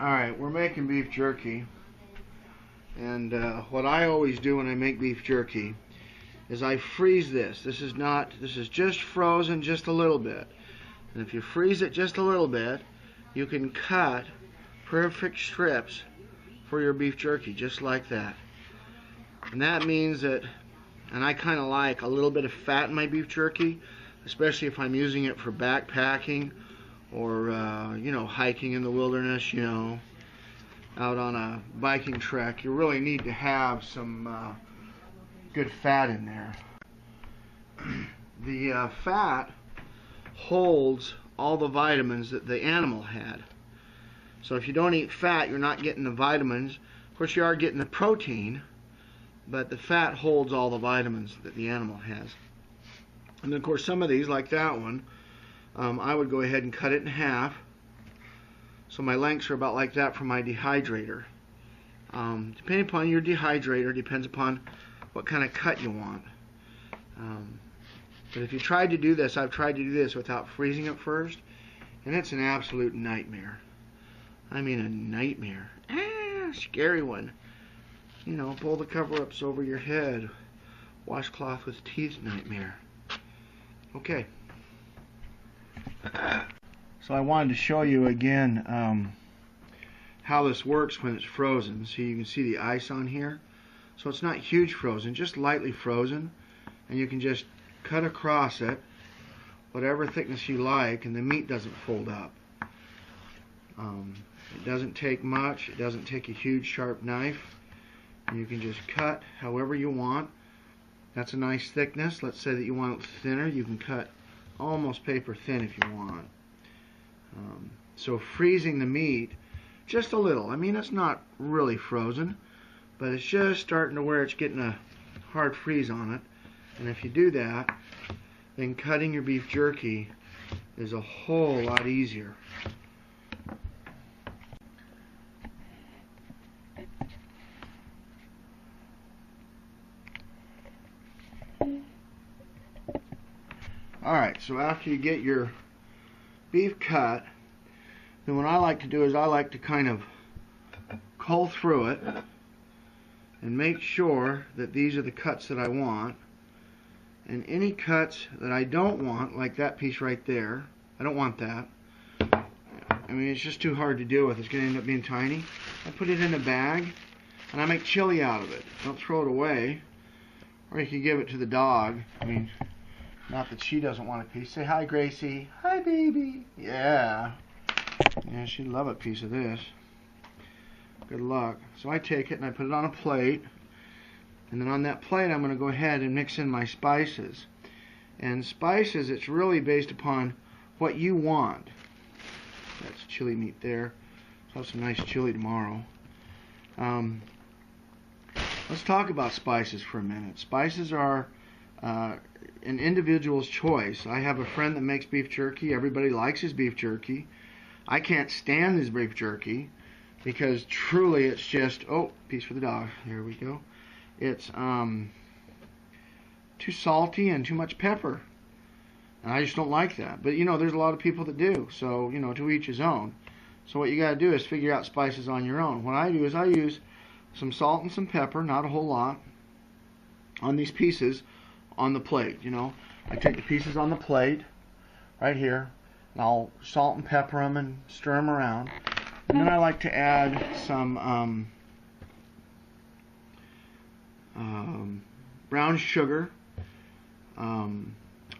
Alright, we're making beef jerky, and what I always do when I make beef jerky is I freeze this. This is just frozen just a little bit. And if you freeze it just a little bit, you can cut perfect strips for your beef jerky, just like that. And that means that, and I kind of like a little bit of fat in my beef jerky, especially if I'm using it for backpacking or hiking in the wilderness, out on a biking trek. You really need to have some good fat in there. The fat holds all the vitamins that the animal had. So if you don't eat fat, you're not getting the vitamins. Of course, you are getting the protein, but the fat holds all the vitamins that the animal has. And then, of course, some of these, like that one, I would go ahead and cut it in half. So my lengths are about like that for my dehydrator. Depending upon your dehydrator, depends upon what kind of cut you want. But if you tried to do this, I've tried to do this without freezing it first, and it's an absolute nightmare. I mean, a nightmare. Scary one. Pull the cover-ups over your head. Washcloth with teeth nightmare. Okay. So I wanted to show you again how this works when it's frozen. So you can see the ice on here. So it's not huge frozen, just lightly frozen. And you can just cut across it, whatever thickness you like, and the meat doesn't fold up. It doesn't take much. It doesn't take a huge sharp knife. And you can just cut however you want. That's a nice thickness. Let's say that you want it thinner. You can cut almost paper thin if you want. So freezing the meat just a little. I mean, it's not really frozen, but it's just starting to where it's getting a hard freeze on it. And if you do that, then cutting your beef jerky is a whole lot easier. Alright, so after you get your beef cut, then what I like to do is I like to kind of cull through it and make sure that these are the cuts that I want. And any cuts that I don't want, like that piece right there, I don't want that. I mean, it's just too hard to deal with. It's going to end up being tiny. I put it in a bag and I make chili out of it. Don't throw it away. Or you can give it to the dog. I mean, not that she doesn't want a piece. Say hi, Gracie. Hi, baby. Yeah. Yeah, she'd love a piece of this. Good luck. So I take it and I put it on a plate. And then on that plate, I'm going to go ahead and mix in my spices. And spices, it's really based upon what you want. That's chili meat there. I'll have some nice chili tomorrow. Let's talk about spices for a minute. Spices are an individual's choice. I have a friend that makes beef jerky. Everybody likes his beef jerky. I can't stand his beef jerky because truly it's just, oh, piece for the dog. There we go. It's too salty and too much pepper. And I just don't like that. But there's a lot of people that do. So, to each his own. So what you got to do is figure out spices on your own. What I do is I use some salt and some pepper, not a whole lot, on these pieces on the plate. I take the pieces on the plate right here, and I'll salt and pepper them and stir them around. And then I like to add some brown sugar,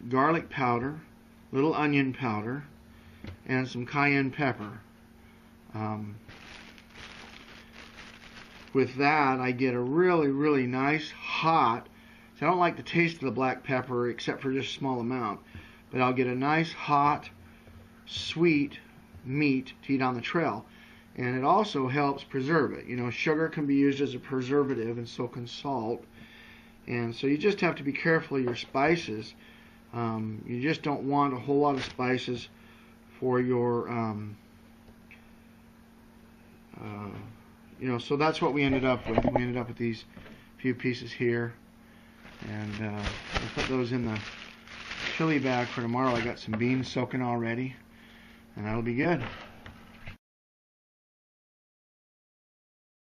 garlic powder, little onion powder, and some cayenne pepper. With that, I get a really, really nice hot. I don't like the taste of the black pepper except for just a small amount, but I'll get a nice hot, sweet meat to eat on the trail. And it also helps preserve it. Sugar can be used as a preservative, and so can salt. And so you just have to be careful of your spices. You just don't want a whole lot of spices for your, so that's what we ended up with. We ended up with these few pieces here. And we'll put those in the chili bag for tomorrow. I got some beans soaking already, and that'll be good.